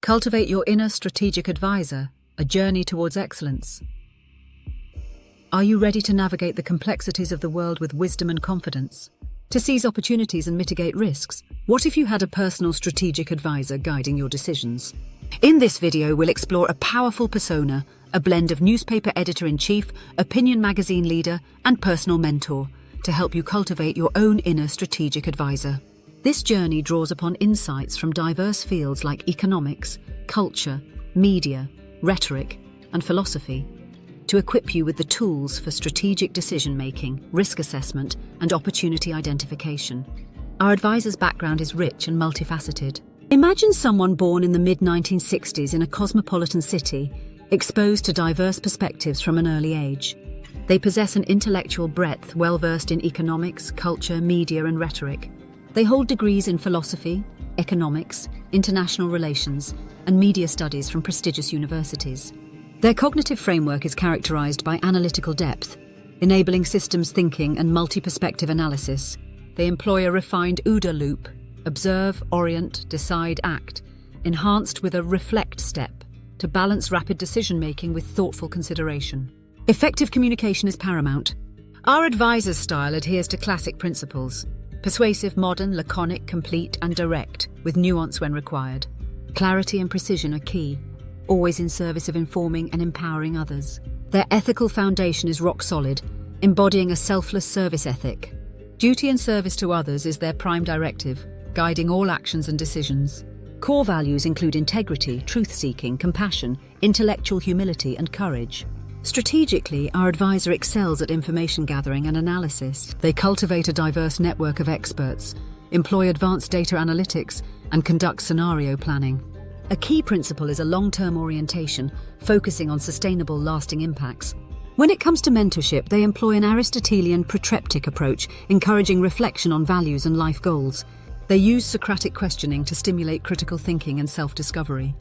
Cultivate your inner strategic advisor, a journey towards excellence. Are you ready to navigate the complexities of the world with wisdom and confidence? To seize opportunities and mitigate risks? What if you had a personal strategic advisor guiding your decisions? In this video, we'll explore a powerful persona, a blend of newspaper editor-in-chief, opinion magazine leader, and personal mentor, to help you cultivate your own inner strategic advisor. This journey draws upon insights from diverse fields like economics, culture, media, rhetoric, and philosophy, to equip you with the tools for strategic decision-making, risk assessment, and opportunity identification. Our advisor's background is rich and multifaceted. Imagine someone born in the mid-1960s in a cosmopolitan city, exposed to diverse perspectives from an early age. They possess an intellectual breadth, well-versed in economics, culture, media, and rhetoric. They hold degrees in philosophy, economics, international relations, and media studies from prestigious universities. Their cognitive framework is characterized by analytical depth, enabling systems thinking and multi-perspective analysis. They employ a refined OODA loop: observe, orient, decide, act, enhanced with a reflect step to balance rapid decision-making with thoughtful consideration. Effective communication is paramount. Our advisor's style adheres to classic principles: persuasive, modern, laconic, complete, and direct, with nuance when required. Clarity and precision are key, always in service of informing and empowering others. Their ethical foundation is rock solid, embodying a selfless service ethic. Duty and service to others is their prime directive, guiding all actions and decisions. Core values include integrity, truth-seeking, compassion, intellectual humility, and courage. Strategically, our advisor excels at information gathering and analysis. They cultivate a diverse network of experts, employ advanced data analytics, and conduct scenario planning. A key principle is a long-term orientation, focusing on sustainable, lasting impacts. When it comes to mentorship, they employ an Aristotelian protreptic approach, encouraging reflection on values and life goals. They use Socratic questioning to stimulate critical thinking and self-discovery.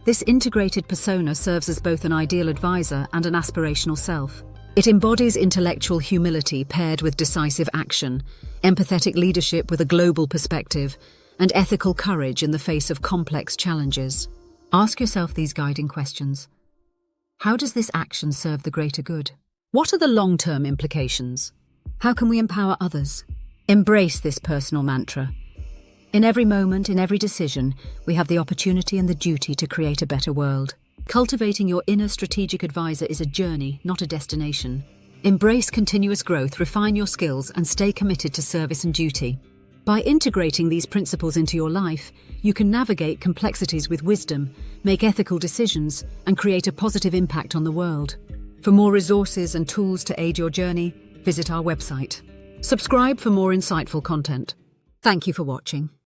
This integrated persona serves as both an ideal advisor and an aspirational self. It embodies intellectual humility paired with decisive action, empathetic leadership with a global perspective, and ethical courage in the face of complex challenges. Ask yourself these guiding questions. How does this action serve the greater good? What are the long-term implications? How can we empower others? Embrace this personal mantra. In every moment, in every decision, we have the opportunity and the duty to create a better world. Cultivating your inner strategic advisor is a journey, not a destination. Embrace continuous growth, refine your skills, and stay committed to service and duty. By integrating these principles into your life, you can navigate complexities with wisdom, make ethical decisions, and create a positive impact on the world. For more resources and tools to aid your journey, visit our website. Subscribe for more insightful content. Thank you for watching.